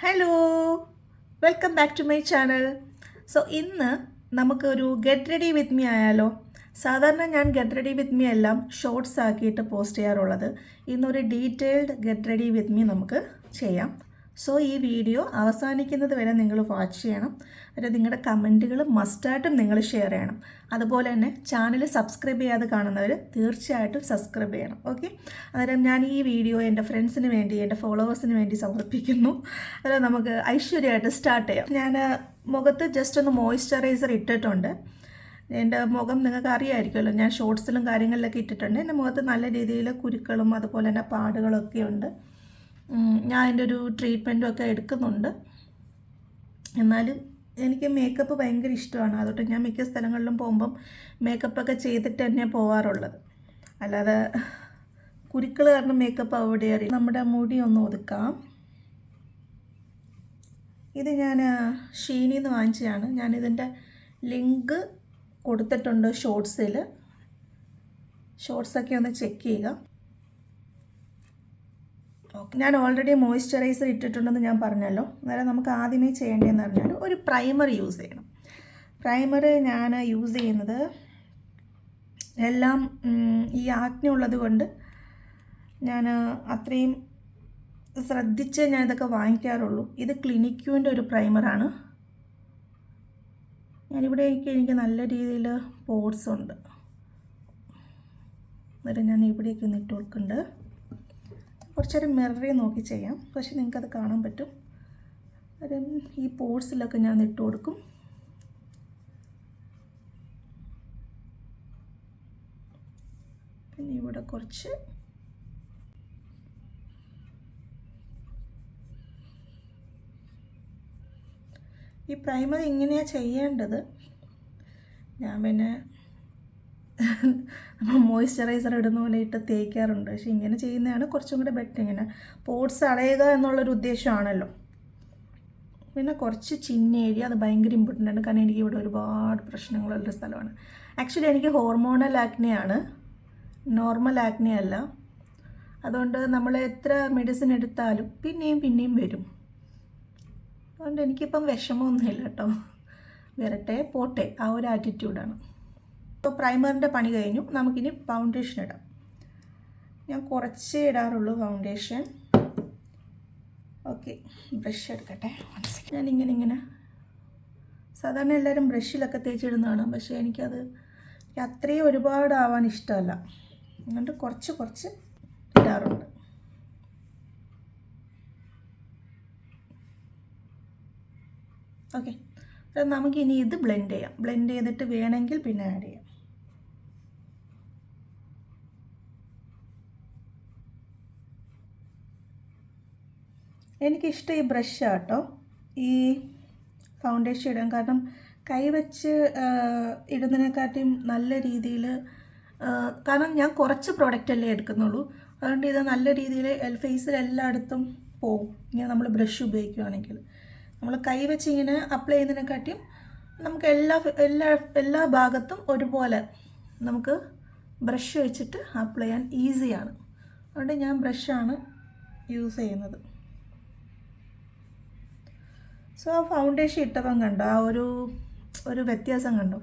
Hello, welcome back to my channel. So ഇന്ന് നമുക്കൊരു get ready with me ആയാലോ. സാധാരണ ഞാൻ ഗെറ്റ് റെഡി വിത്ത് മീ എല്ലാം ഷോർട്സ് ആക്കിയിട്ട് പോസ്റ്റ് ചെയ്യാറുള്ളത്. ഇന്നൊരു detailed get ready with me നമുക്ക് ചെയ്യാം. സോ ഈ വീഡിയോ അവസാനിക്കുന്നത് വരെ നിങ്ങൾ വാച്ച് ചെയ്യണം. അതായത് നിങ്ങളുടെ കമൻറ്റുകൾ മസ്റ്റായിട്ടും നിങ്ങൾ ഷെയർ ചെയ്യണം. അതുപോലെ തന്നെ ചാനൽ സബ്സ്ക്രൈബ് ചെയ്യാതെ കാണുന്നവർ തീർച്ചയായിട്ടും സബ്സ്ക്രൈബ് ചെയ്യണം. ഓക്കെ, അന്നേരം ഞാൻ ഈ വീഡിയോ എൻ്റെ ഫ്രണ്ട്സിന് വേണ്ടി, എൻ്റെ ഫോളോവേഴ്സിന് വേണ്ടി സമർപ്പിക്കുന്നു. അതായത് നമുക്ക് ഐശ്വര്യമായിട്ട് സ്റ്റാർട്ട് ചെയ്യാം. ഞാൻ മുഖത്ത് ജസ്റ്റ് ഒന്ന് മോയ്സ്ചറൈസർ ഇട്ടിട്ടുണ്ട്. എൻ്റെ മുഖം നിങ്ങൾക്ക് അറിയാമായിരിക്കുമല്ലോ, ഞാൻ ഷോർട്സിലും കാര്യങ്ങളിലൊക്കെ ഇട്ടിട്ടുണ്ട്. എൻ്റെ മുഖത്ത് നല്ല രീതിയിൽ കുരുക്കളും അതുപോലെ തന്നെ പാടുകളൊക്കെ ഉണ്ട്. ഞാൻ അതിൻ്റെ ഒരു ട്രീറ്റ്മെൻറ്റും ഒക്കെ എടുക്കുന്നുണ്ട്. എന്നാലും എനിക്ക് മേക്കപ്പ് ഭയങ്കര ഇഷ്ടമാണ്. അതുകൊണ്ട് ഞാൻ മിക്ക സ്ഥലങ്ങളിലും പോകുമ്പം മേക്കപ്പൊക്കെ ചെയ്തിട്ട് തന്നെ പോവാറുള്ളത്. അല്ലാതെ കുരുക്കൾ കാരണം മേക്കപ്പ് അവിടെ അറിയാം. നമ്മുടെ മുടി ഒന്ന് ഒതുക്കാം. ഇത് ഞാൻ ഷീനിൽ നിന്ന് വാങ്ങിച്ചതാണ്. ഞാനിതിൻ്റെ ലിങ്ക് കൊടുത്തിട്ടുണ്ട് ഷോർട്സിൽ. ഷോർട്സൊക്കെ ഒന്ന് ചെക്ക് ചെയ്യുക. ഞാൻ ഓൾറെഡി മോയ്സ്ചറൈസർ ഇട്ടിട്ടുണ്ടെന്ന് ഞാൻ പറഞ്ഞല്ലോ. അന്നേരം നമുക്ക് ആദ്യമേ ചെയ്യേണ്ടതെന്ന് പറഞ്ഞാൽ ഒരു പ്രൈമർ യൂസ് ചെയ്യണം. പ്രൈമർ ഞാൻ യൂസ് ചെയ്യുന്നത് എല്ലാം ഈ ആക്നെ ഉള്ളത് കൊണ്ട് ഞാൻ അത്രയും ശ്രദ്ധിച്ച് ഞാൻ ഇതൊക്കെ വാങ്ങിക്കാറുള്ളൂ. ഇത് ക്ലിനിക്യൂവിൻ്റെ ഒരു പ്രൈമറാണ്. ഞാനിവിടെ എനിക്ക് നല്ല രീതിയിൽ പോർസ് ഉണ്ട്. അന്നേരം ഞാൻ ഇവിടേക്ക് ഒന്ന് ഇട്ട് കൊടുക്കുന്നുണ്ട്. കുറച്ചേരം മിററിൽ നോക്കി ചെയ്യാം, പക്ഷെ നിങ്ങൾക്കത് കാണാൻ പറ്റും. അത് ഈ പോർട്സിലൊക്കെ ഞാൻ ഇട്ട് കൊടുക്കും. പിന്നെ ഇവിടെ കുറച്ച് ഈ പ്രൈമർ ഇങ്ങനെയാണ് ചെയ്യേണ്ടത്. ഞാൻ പിന്നെ മോയ്സ്ചറൈസർ ഇടുന്ന പോലെ ഇട്ട് തേക്കാറുണ്ട്. പക്ഷെ ഇങ്ങനെ ചെയ്യുന്നതാണ് കുറച്ചും കൂടെ ബെറ്റർ. ഇങ്ങനെ പോർട്സ് അടയുക എന്നുള്ളൊരു ഉദ്ദേശമാണല്ലോ. പിന്നെ കുറച്ച് ചിന്നേരിയ, അത് ഭയങ്കര ഇമ്പോർട്ടൻ്റ് ആണ്. കാരണം എനിക്ക് ഇവിടെ ഒരുപാട് പ്രശ്നങ്ങളുള്ള സ്ഥലമാണ്. ആക്ച്വലി എനിക്ക് ഹോർമോണൽ ആക്നെയാണ്, നോർമൽ ആക്നെ അല്ല. അതുകൊണ്ട് നമ്മൾ എത്ര മെഡിസിൻ എടുത്താലും പിന്നെയും വരും. അതുകൊണ്ട് എനിക്കിപ്പം വിഷമമൊന്നുമില്ല കേട്ടോ. വരട്ടെ പോട്ടെ, ആ ഒരു ആറ്റിറ്റ്യൂഡാണ്. ഇപ്പോൾ പ്രൈമറിൻ്റെ പണി കഴിഞ്ഞു. നമുക്കിനി ഫൗണ്ടേഷൻ ഇടാം. ഞാൻ കുറച്ചേ ഇടാറുള്ളൂ ഫൗണ്ടേഷൻ. ഓക്കെ, ബ്രഷ് എടുക്കട്ടെ. ഞാനിങ്ങനെ സാധാരണ എല്ലാവരും ബ്രഷിലൊക്കെ തേച്ചിടുന്നതാണ്. പക്ഷേ എനിക്കത് അത്രയും ഒരുപാടാവാൻ ഇഷ്ടമല്ല. അതുകൊണ്ട് കുറച്ച് ഇടാറുണ്ട്. ഓക്കെ, നമുക്കിനി ഇത് ബ്ലെൻഡ് ചെയ്യാം. ബ്ലെൻഡ് ചെയ്തിട്ട് വേണമെങ്കിൽ പിന്നെ ആഡ് ചെയ്യാം. എനിക്കിഷ്ടം ഈ ബ്രഷാണ് കേട്ടോ, ഈ ഫൗണ്ടേഷൻ ഇടാൻ. കാരണം കൈവച്ച് ഇടുന്നതിനെക്കാട്ടിയും നല്ല രീതിയിൽ, കാരണം ഞാൻ കുറച്ച് പ്രോഡക്റ്റല്ലേ എടുക്കുന്നുള്ളൂ. അതുകൊണ്ട് ഇത് നല്ല രീതിയിൽ ഫേസിൽ എല്ലായിടത്തും പോവും. ഇങ്ങനെ നമ്മൾ ബ്രഷ് ഉപയോഗിക്കുകയാണെങ്കിൽ നമ്മൾ കൈവച്ച് ഇങ്ങനെ അപ്ലൈ ചെയ്യുന്നതിനെക്കാട്ടിയും നമുക്ക് എല്ലാ ഭാഗത്തും ഒരുപോലെ നമുക്ക് ബ്രഷ് വെച്ചിട്ട് അപ്ലൈ ചെയ്യാൻ ഈസിയാണ്. അതുകൊണ്ട് ഞാൻ ബ്രഷാണ് യൂസ് ചെയ്യുന്നത്. സോ ആ ഫൗണ്ടേഷൻ ഇട്ടപ്പം കണ്ടോ ആ ഒരു വ്യത്യാസം കണ്ടോ.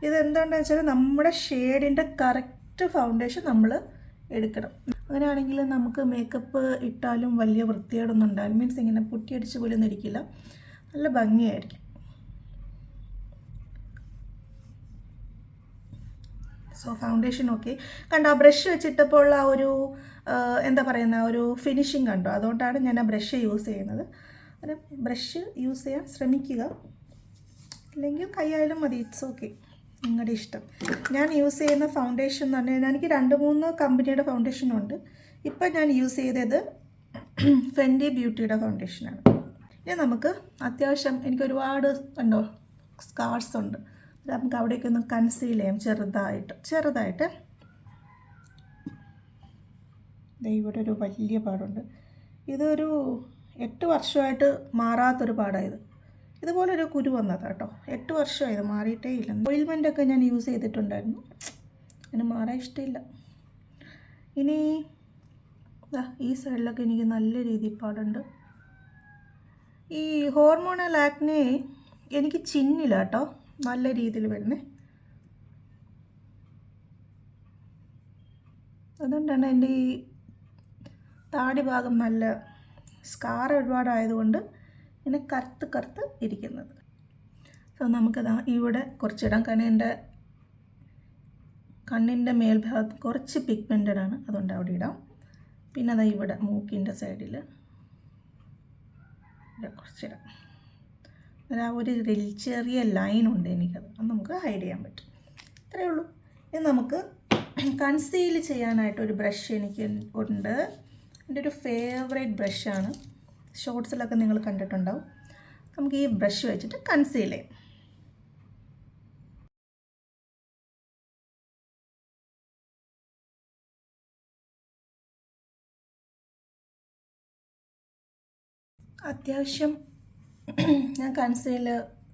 ഇതെന്താണെന്ന് വെച്ചാൽ നമ്മുടെ ഷെയ്ഡിൻ്റെ കറക്റ്റ് ഫൗണ്ടേഷൻ നമ്മൾ എടുക്കണം. അങ്ങനെയാണെങ്കിൽ നമുക്ക് മേക്കപ്പ് ഇട്ടാലും വലിയ വൃത്തികേടൊന്നും ഉണ്ടാകും. മീൻസ് ഇങ്ങനെ പുട്ടിയടിച്ച് പോലും ഇരിക്കില്ല, നല്ല ഭംഗിയായിരിക്കും. സോ ഫൗണ്ടേഷൻ ഓക്കെ കണ്ടോ. ആ ബ്രഷ് വെച്ചിട്ടപ്പോൾ ആ ഒരു എന്താ പറയുന്ന ഒരു ഫിനിഷിങ് കണ്ടോ. അതുകൊണ്ടാണ് ഞാൻ ആ ബ്രഷ് യൂസ് ചെയ്യുന്നത്. ഒരു ബ്രഷ് യൂസ് ചെയ്യാൻ ശ്രമിക്കുക, അല്ലെങ്കിൽ കൈയായാലും മതി. ഇറ്റ്സ് ഓക്കെ, നിങ്ങളുടെ ഇഷ്ടം. ഞാൻ യൂസ് ചെയ്യുന്ന ഫൗണ്ടേഷൻ എന്ന് പറഞ്ഞാൽ എനിക്ക് 2-3 കമ്പനിയുടെ ഫൗണ്ടേഷനുണ്ട്. ഇപ്പം ഞാൻ യൂസ് ചെയ്തത് ഫെൻഡി ബ്യൂട്ടിയുടെ ഫൗണ്ടേഷനാണ്. ഇനി നമുക്ക് അത്യാവശ്യം എനിക്ക് ഒരുപാട് കണ്ടോ സ്കാർസ് ഉണ്ട്. നമുക്ക് അവിടേക്ക് ഒന്ന് കൺസീൽ ചെയ്യാം ചെറുതായിട്ട്. ഇവിടെ ഒരു വലിയ പാടുണ്ട്. ഇതൊരു 8 വർഷമായിട്ട് മാറാത്തൊരു പാടായത്. ഇതുപോലൊരു കുരു വന്നതാണ് കേട്ടോ. 8 വർഷമായത് മാറിയിട്ടേ ഇല്ല. ഓയിൽമെൻറ്റൊക്കെ ഞാൻ യൂസ് ചെയ്തിട്ടുണ്ടായിരുന്നു, അതിന് മാറാൻ ഇഷ്ടമില്ല. ഇനി ഈ സൈഡിലൊക്കെ എനിക്ക് നല്ല രീതിയിൽ പാടുണ്ട്. ഈ ഹോർമോണൽ ആക്നെ എനിക്ക് ചിന്നില്ല കേട്ടോ, നല്ല രീതിയിൽ വരുന്നേ. അതുകൊണ്ടാണ് എൻ്റെ ഈ താടി ഭാഗം നല്ല സ്കാർ ഒരുപാടായതുകൊണ്ട് ഇങ്ങനെ കറുത്ത് ഇരിക്കുന്നത്. സോ നമുക്കതാ ഇവിടെ കുറച്ചിടാം, കാരണം എൻ്റെ കണ്ണിൻ്റെ മേൽഭാഗത്ത് കുറച്ച് പിഗ്മെൻറ്റഡ് ആണ്, അതുകൊണ്ട് അവിടെ ഇടാം. പിന്നെ അതാ ഇവിടെ മൂക്കിൻ്റെ സൈഡിൽ കുറച്ചിടാം. ആ ഒരു ചെറിയ ലൈനുണ്ട് എനിക്കത്, അത് നമുക്ക് ഹൈഡ് ചെയ്യാൻ പറ്റും. ഇത്രയേ ഉള്ളൂ. ഇത് നമുക്ക് കൺസീൽ ചെയ്യാനായിട്ട് ഒരു ബ്രഷ് എനിക്ക് ഉണ്ട്. എൻ്റെ ഒരു ഫേവറേറ്റ് ബ്രഷാണ്, ഷോർട്സിലൊക്കെ നിങ്ങൾ കണ്ടിട്ടുണ്ടാവും. നമുക്ക് ഈ ബ്രഷ് വെച്ചിട്ട് കൺസീൽ ചെയ്യാം. അത്യാവശ്യം ഞാൻ കൺസീൽ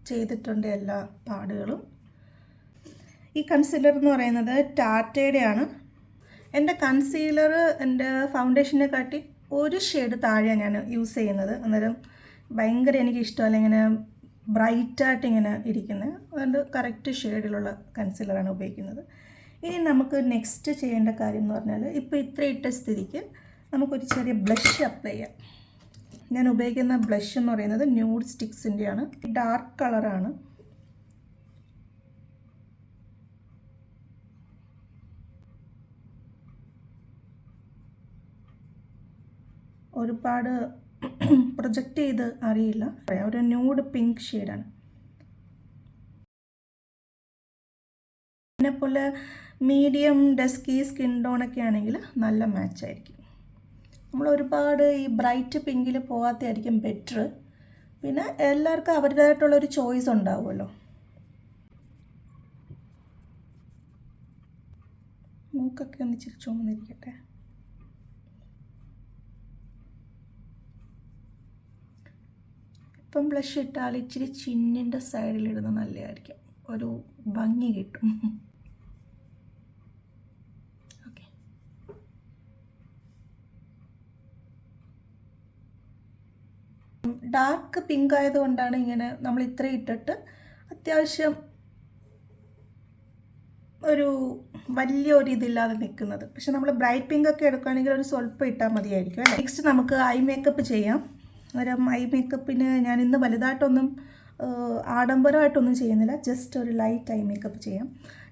ചെയ്തിട്ടുണ്ട് എല്ലാ പാടുകളും. ഈ കൺസീലർ എന്ന് പറയുന്നത് ടാറ്റയുടെയാണ്. എൻ്റെ കൺസീലർ എൻ്റെ ഫൗണ്ടേഷനെ കാട്ടി ഒരു ഷെയ്ഡ് താഴെയാണ് ഞാൻ യൂസ് ചെയ്യുന്നത്. അന്നേരം ഭയങ്കര എനിക്ക് ഇഷ്ടമല്ല ഇങ്ങനെ ബ്രൈറ്റായിട്ട് ഇങ്ങനെ ഇരിക്കുന്നത്, അതുകൊണ്ട് കറക്റ്റ് ഷെയ്ഡിലുള്ള കൺസീലറാണ് ഉപയോഗിക്കുന്നത്. ഇനി നമുക്ക് നെക്സ്റ്റ് ചെയ്യേണ്ട കാര്യം എന്ന് പറഞ്ഞാൽ, ഇപ്പോൾ ഇത്ര ഇട്ട സ്ഥിതിക്ക് നമുക്കൊരു ചെറിയ ബ്ലഷ് അപ്ലൈ ചെയ്യാം. ഞാൻ ഉപയോഗിക്കുന്ന ബ്ലഷ് എന്ന് പറയുന്നത് ന്യൂഡ് സ്റ്റിക്സിൻ്റെയാണ്, ഡാർക്ക് കളറാണ്. ഒരുപാട് പ്രൊജക്റ്റ് ചെയ്ത് അറിയില്ല, ഒരു ന്യൂഡ് പിങ്ക് ഷെയ്ഡാണ്. അതിനെപ്പോലെ മീഡിയം ഡസ്കി സ്കിൻ ടോണൊക്കെ ആണെങ്കിൽ നല്ല മാച്ചായിരിക്കും. നമ്മൾ ഒരുപാട് ഈ ബ്രൈറ്റ് പിങ്കിൽ പോകാത്തതായിരിക്കും ബെറ്റർ. പിന്നെ എല്ലാവർക്കും അവരുടേതായിട്ടുള്ളൊരു ചോയ്സ് ഉണ്ടാവുമല്ലോ. മൂക്കൊക്കെ ഒന്ന് ഇച്ചിരി ചുമന്നിരിക്കട്ടെ. ഇപ്പം ബ്ലഷ് ഇട്ടാൽ ഇച്ചിരി ചിന്നിൻ്റെ സൈഡിലിടുന്നത് നല്ലതായിരിക്കും, ഒരു ഭംഗി കിട്ടും. ഓക്കെ, ഡാർക്ക് പിങ്ക് ആയതുകൊണ്ടാണ് ഇങ്ങനെ നമ്മൾ ഇത്രയും ഇട്ടിട്ട് അത്യാവശ്യം ഒരു വലിയ ഒരു ഇതില്ലാതെ നിൽക്കുന്നത്. പക്ഷെ നമ്മൾ ബ്രൈറ്റ് പിങ്ക് ഒക്കെ എടുക്കുകയാണെങ്കിൽ ഒരു സ്വല്പം ഇട്ടാൽ മതിയായിരിക്കും അല്ലേ. നെക്സ്റ്റ് നമുക്ക് ഐ മേക്കപ്പ് ചെയ്യാം. അന്നേരം ഐ മേക്കപ്പിന് ഞാൻ ഇന്ന് വലുതായിട്ടൊന്നും ആഡംബരമായിട്ടൊന്നും ചെയ്യുന്നില്ല, ജസ്റ്റ് ഒരു ലൈറ്റ് ഐ മേക്കപ്പ് ചെയ്യാം.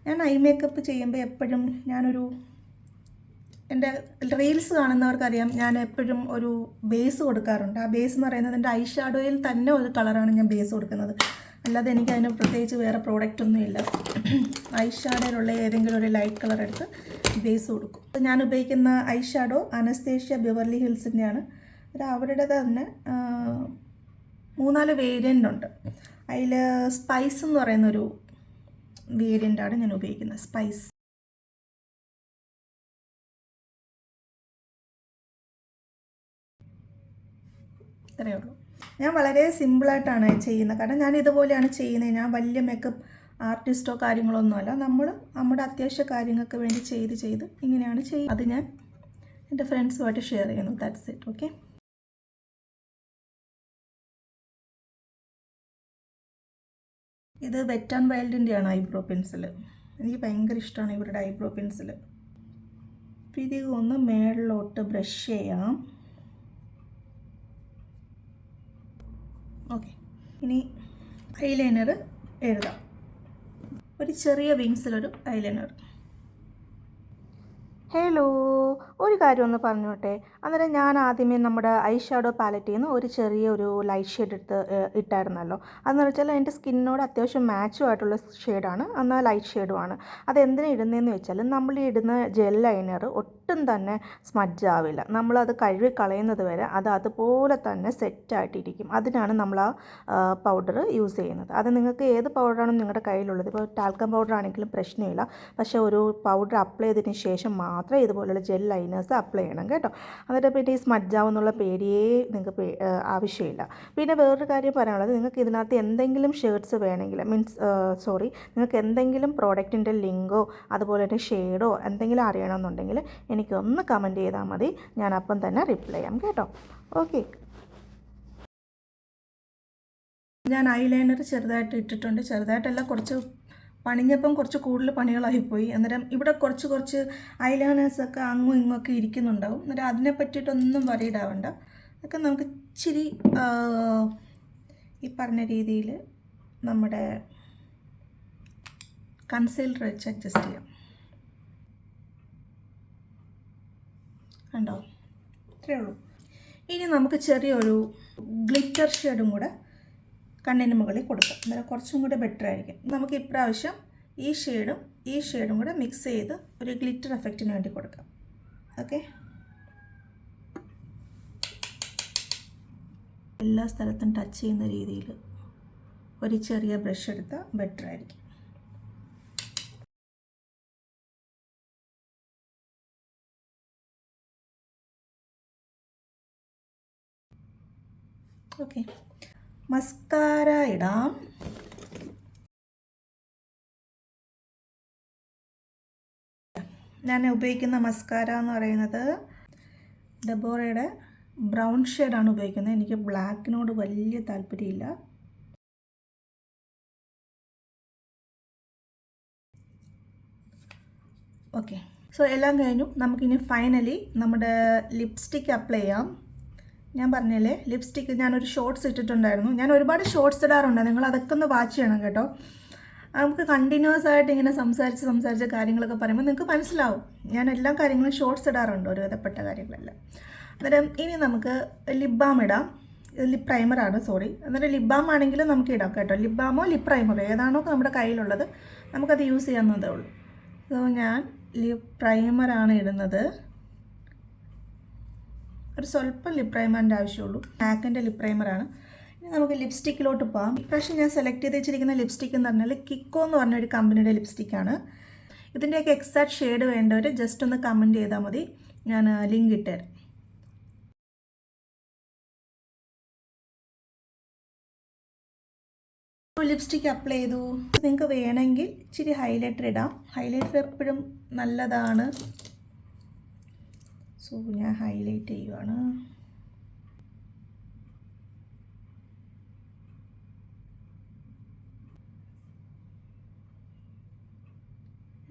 ഞാൻ ഐ മേക്കപ്പ് ചെയ്യുമ്പോൾ എപ്പോഴും ഞാനൊരു, എൻ്റെ റീൽസ് കാണുന്നവർക്കറിയാം, ഞാൻ എപ്പോഴും ഒരു ബേസ് കൊടുക്കാറുണ്ട്. ആ ബേസ് എന്ന് പറയുന്നത് എൻ്റെ ഐ ഷാഡോയിൽ തന്നെ ഒരു കളറാണ് ഞാൻ ബേസ് കൊടുക്കുന്നത്, അല്ലാതെ എനിക്കതിന് പ്രത്യേകിച്ച് വേറെ പ്രോഡക്റ്റൊന്നുമില്ല. ഐ ഷാഡോയിലുള്ള ഏതെങ്കിലും ഒരു ലൈറ്റ് കളർ എടുത്ത് ബേസ് കൊടുക്കും. ഞാൻ ഉപയോഗിക്കുന്ന ഐ ഷാഡോ അനസ്തേഷ്യ ബെവർലി ഹിൽസിൻ്റെയാണ്. അവരുടെ തന്നെ 3-4 വേരിയൻ്റ് ഉണ്ട്. അതിൽ സ്പൈസ് എന്ന് പറയുന്നൊരു വേരിയൻ്റാണ് ഞാൻ ഉപയോഗിക്കുന്നത്, സ്പൈസ്. ഇത്രയേ ഉള്ളൂ. ഞാൻ വളരെ സിമ്പിളായിട്ടാണ് ചെയ്യുന്നത്, കാരണം ഞാൻ ഇതുപോലെയാണ് ചെയ്യുന്നത്. ഞാൻ വലിയ മേക്കപ്പ് ആർട്ടിസ്റ്റോ കാര്യങ്ങളൊന്നുമല്ല, നമ്മൾ നമ്മുടെ അത്യാവശ്യ കാര്യങ്ങൾക്ക് വേണ്ടി ചെയ്ത് ഇങ്ങനെയാണ് ചെയ്യുന്നത്. അത് ഞാൻ എൻ്റെ ഫ്രണ്ട്സുമായിട്ട് ഷെയർ ചെയ്യുന്നു. That's it. ഓക്കെ. ഇത് വെറ്റ് ആൻഡ് വൈൽഡിൻ്റെയാണ് ഐബ്രോ പെൻസിൽ. എനിക്ക് ഭയങ്കര ഇഷ്ടമാണ് ഇവരുടെ ഐബ്രോ പെൻസിൽ. ഇത് ഒന്ന് മേളിലോട്ട് ബ്രഷ് ചെയ്യാം. ഓക്കെ, ഇനി ഐലൈനർ എഴുതാം. ഒരു ചെറിയ വിങ്സിലൊരു ഐലൈനർ. ഹലോ, ഒരു കാര്യം ഒന്ന് പറഞ്ഞോട്ടെ. അന്നേരം ഞാൻ ആദ്യമേ നമ്മുടെ ഐ ഷാഡോ പാലറ്റിൽ നിന്ന് ഒരു ചെറിയൊരു ലൈറ്റ് ഷെയ്ഡ് എടുത്ത് ഇട്ടായിരുന്നല്ലോ. അതെന്ന് വെച്ചാൽ എൻ്റെ സ്കിന്നോട് അത്യാവശ്യം മാച്ചും ആയിട്ടുള്ള ഷെയ്ഡാണ്, എന്നാൽ ലൈറ്റ് ഷെയ്ഡുമാണ്. അതെന്തിനാ ഇടുന്നതെന്ന് വെച്ചാൽ നമ്മൾ ഇടുന്ന ജെൽ ലൈനർ ഒട്ടും തന്നെ സ്മഡ്ജ് ആവില്ല. നമ്മളത് കഴുകി കളയുന്നത് വരെ അത് അതുപോലെ തന്നെ സെറ്റായിട്ടിരിക്കും. അതിനാണ് നമ്മൾ ആ പൗഡർ യൂസ് ചെയ്യുന്നത്. അത് നിങ്ങൾക്ക് ഏത് പൗഡറാണ് നിങ്ങളുടെ കയ്യിലുള്ളത്, ഇപ്പോൾ ടാൽക്കം പൗഡർ ആണെങ്കിലും പ്രശ്നമില്ല. പക്ഷേ ഒരു പൗഡർ അപ്ലൈ ചെയ്തതിന് ശേഷം മാത്രമേ ഇതുപോലുള്ള ജെൽ ലൈനേഴ്സ് അപ്ലൈ ചെയ്യണം കേട്ടോ. എന്നിട്ട് പിന്നെ ഈ സ്മഡ്ജാവെന്നുള്ള പേടിയേ നിങ്ങൾക്ക് ആവശ്യമില്ല. പിന്നെ വേറൊരു കാര്യം പറയാനുള്ളത്, നിങ്ങൾക്ക് ഇതിനകത്ത് എന്തെങ്കിലും ഷേർട്ട്സ് വേണമെങ്കിൽ നിങ്ങൾക്ക് എന്തെങ്കിലും പ്രോഡക്റ്റിൻ്റെ ലിങ്കോ അതുപോലെ തന്നെ ഷെയ്ഡോ എന്തെങ്കിലും അറിയണമെന്നുണ്ടെങ്കിൽ എനിക്കൊന്ന് കമൻറ്റ് ചെയ്താൽ മതി, ഞാൻ അപ്പം തന്നെ റിപ്ലൈ ചെയ്യാം കേട്ടോ. ഓക്കെ. ഞാൻ ഐലൈനർ ചെറുതായിട്ട് ഇട്ടിട്ടുണ്ട്. ചെറുതായിട്ടല്ല, കുറച്ച് പണിഞ്ഞപ്പം കുറച്ച് കൂടുതൽ പണികളായിപ്പോയി. അന്നേരം ഇവിടെ കുറച്ച് ഐലൈനേഴ്സൊക്കെ അങ്ങും ഇങ്ങൊക്കെ ഇരിക്കുന്നുണ്ടാവും. അന്നേരം അതിനെ പറ്റിയിട്ടൊന്നും വറീഡാവണ്ട. അതൊക്കെ നമുക്ക് ഇച്ചിരി ഈ പറഞ്ഞ രീതിയിൽ നമ്മുടെ കൺസീലർ വെച്ച് അഡ്ജസ്റ്റ് ചെയ്യാം. കണ്ടോ? ഇത്രയേ ഉള്ളൂ. ഇനി നമുക്ക് ചെറിയൊരു ഗ്ലിറ്റർ ഷെയ്ഡും കൂടെ കണ്ണിന് മുകളിൽ കൊടുക്കാം. അന്നേരം കുറച്ചും കൂടെ ബെറ്റർ ആയിരിക്കും. നമുക്ക് ഇപ്രാവശ്യം ഈ ഷെയ്ഡും കൂടെ മിക്സ് ചെയ്ത് ഒരു ഗ്ലിറ്റർ എഫക്റ്റിന് വേണ്ടി കൊടുക്കാം. ഓക്കെ, എല്ലാ സ്ഥലത്തും ടച്ച് ചെയ്യുന്ന രീതിയിൽ ഒരു ചെറിയ ബ്രഷ് എടുത്താൽ ബെറ്റർ ആയിരിക്കും. ഓക്കെ, മസ്കാര ഇടാം. ഞാൻ ഉപയോഗിക്കുന്ന മസ്കാര എന്ന് പറയുന്നത് ഡെബോറയുടെ ബ്രൗൺ ഷെയ്ഡാണ് ഉപയോഗിക്കുന്നത്. എനിക്ക് ബ്ലാക്കിനോട് വലിയ താല്പര്യമില്ല. ഓക്കെ, സോ എല്ലാം കഴിഞ്ഞു. നമുക്കിനി ഫൈനലി നമ്മുടെ ലിപ്സ്റ്റിക്ക് അപ്ലൈ ചെയ്യാം. ഞാൻ പറഞ്ഞില്ലേ, ലിപ്സ്റ്റിക്ക് ഞാനൊരു ഷോർട്ട്സ് ഇട്ടിട്ടുണ്ടായിരുന്നു. ഞാൻ ഒരുപാട് ഷോർട്ട്സ് ഇടാറുണ്ട്, നിങ്ങൾ അതൊക്കെ ഒന്ന് വാച്ച് ചെയ്യണം കേട്ടോ. നമുക്ക് കണ്ടിന്യൂസ് ആയിട്ട് ഇങ്ങനെ സംസാരിച്ച് കാര്യങ്ങളൊക്കെ പറയുമ്പോൾ നിങ്ങൾക്ക് മനസ്സിലാവും. ഞാൻ എല്ലാ കാര്യങ്ങളും ഷോർട്ട്സ് ഇടാറുണ്ട്, ഒരു വിധപ്പെട്ട കാര്യങ്ങളെല്ലാം. അന്നേരം ഇനി നമുക്ക് ലിപ് ബാം ഇടാം. ലിപ് പ്രൈമറാണ്, സോറി. അന്നേരം ലിപ് ബാം ആണെങ്കിലും നമുക്ക് ഇടാം കേട്ടോ. ലിപ് ബാമോ ലിപ് പ്രൈമറോ ഏതാണോ നമ്മുടെ കയ്യിലുള്ളത് നമുക്കത് യൂസ് ചെയ്യാവുന്നതേ ഉള്ളൂ. സോ ഞാൻ ലിപ് പ്രൈമറാണ് ഇടുന്നത്. ഒരു സ്വല്പം ലിപ് പ്രൈമറിൻ്റെ ആവശ്യമുള്ളൂ. മാക്കിൻ്റെ ലിപ് പ്രൈമറാണ്. ഇനി നമുക്ക് ലിപ്സ്റ്റിക്കിലോട്ട് പോകാം. ഇപ്രാവശ്യം ഞാൻ സെലക്ട് ചെയ്ത് വെച്ചിരിക്കുന്ന ലിപ്സ്റ്റിക്ക് എന്ന് പറഞ്ഞാൽ കിക്കോ എന്ന് പറഞ്ഞൊരു കമ്പനിയുടെ ലിപ്സ്റ്റിക്കാണ്. ഇതിൻ്റെയൊക്കെ എക്സാക്ട് ഷെയ്ഡ് വേണ്ടവർ ജസ്റ്റ് ഒന്ന് കമൻറ്റ് ചെയ്താൽ മതി, ഞാൻ ലിങ്ക് ഇട്ടുതരാം. ലിപ്സ്റ്റിക്ക് അപ്ലൈ ചെയ്തു. നിങ്ങൾക്ക് വേണമെങ്കിൽ ഇച്ചിരി ഹൈലൈറ്റർ ഇടാം. ഹൈലൈറ്റർ എപ്പോഴും നല്ലതാണ്. സോ ഞാൻ ഹൈലൈറ്റ് ചെയ്യുവാണ്.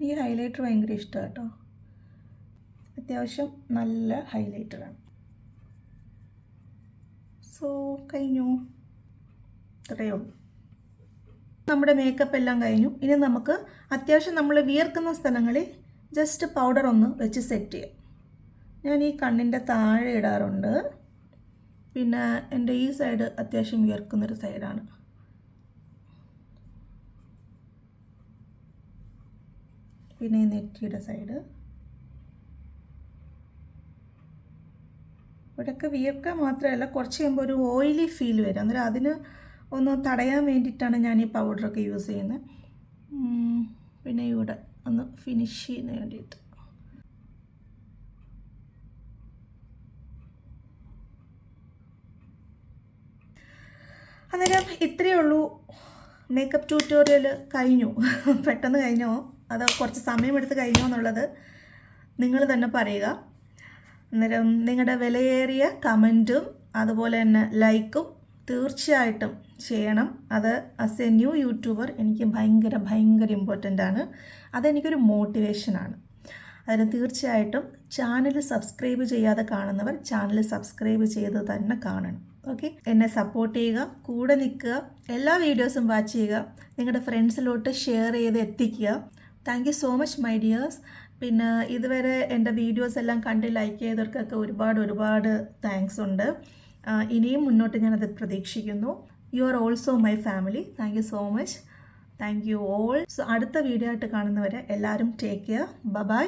ഈ ഹൈലൈറ്റർ ഭയങ്കര ഇഷ്ടമാണ് കേട്ടോ. അത്യാവശ്യം നല്ല ഹൈലൈറ്ററാണ്. സോ കഴിഞ്ഞു, ഇത്രയേ ഉള്ളൂ. നമ്മുടെ മേക്കപ്പ് എല്ലാം കഴിഞ്ഞു. ഇനി നമുക്ക് അത്യാവശ്യം നമ്മൾ വിയർക്കുന്ന സ്ഥലങ്ങളിൽ ജസ്റ്റ് പൗഡർ ഒന്ന് വെച്ച് സെറ്റ് ചെയ്യാം. ഞാൻ ഈ കണ്ണിൻ്റെ താഴെ ഇടാറുണ്ട്. പിന്നെ എൻ്റെ ഈ സൈഡ് അത്യാവശ്യം വിയർക്കുന്നൊരു സൈഡാണ്. പിന്നെ ഈ നെറ്റിയുടെ സൈഡ് ഇവിടെയൊക്കെ വിയർക്കാൻ മാത്രമല്ല, കുറച്ച് കഴിയുമ്പോൾ ഒരു ഓയിലി ഫീൽ വരും. അന്നേരം അതിന് ഒന്ന് തടയാൻ വേണ്ടിയിട്ടാണ് ഞാൻ ഈ പൗഡറൊക്കെ യൂസ് ചെയ്യുന്നത്. പിന്നെ ഇവിടെ ഒന്ന് ഫിനിഷ് ചെയ്യാൻ വേണ്ടിയിട്ട്. അന്നേരം ഇത്രയേ ഉള്ളൂ. മേക്കപ്പ് ട്യൂട്ടോറിയൽ കഴിഞ്ഞു. പെട്ടെന്ന് കഴിഞ്ഞോ അതോ കുറച്ച് സമയമെടുത്ത് കഴിഞ്ഞോ എന്നുള്ളത് നിങ്ങൾ തന്നെ പറയുക. അന്നേരം നിങ്ങളുടെ വിലയേറിയ കമൻറ്റും അതുപോലെ തന്നെ ലൈക്കും തീർച്ചയായിട്ടും ചെയ്യണം. അത് ആസ് എ ന്യൂ യൂട്യൂബർ എനിക്ക് ഭയങ്കര ഇമ്പോർട്ടൻ്റ് ആണ്. അതെനിക്കൊരു മോട്ടിവേഷനാണ്. അതിന് തീർച്ചയായിട്ടും ചാനൽ സബ്സ്ക്രൈബ് ചെയ്യാതെ കാണുന്നവർ ചാനൽ സബ്സ്ക്രൈബ് ചെയ്ത് തന്നെ കാണണം. ഓക്കെ, എന്നെ സപ്പോർട്ട് ചെയ്യുക, കൂടെ നിൽക്കുക, എല്ലാ വീഡിയോസും വാച്ച് ചെയ്യുക, നിങ്ങളുടെ ഫ്രണ്ട്സിലോട്ട് ഷെയർ ചെയ്ത് എത്തിക്കുക. Thank you so much my dears. പിന്നെ ഇതുവരെ എൻ്റെ വീഡിയോസ് എല്ലാം കണ്ട് ലൈക്ക് ചെയ്തവർക്കൊക്കെ ഒരുപാട് താങ്ക്സ് ഉണ്ട്. ഇനിയും മുന്നോട്ട് ഞാനത് പ്രതീക്ഷിക്കുന്നു. You are also my family. Thank you so much. Thank you all. So അടുത്ത വീഡിയോ ആയിട്ട് കാണുന്നവരെ എല്ലാവരും ടേക്ക് കെയർ. ബൈ.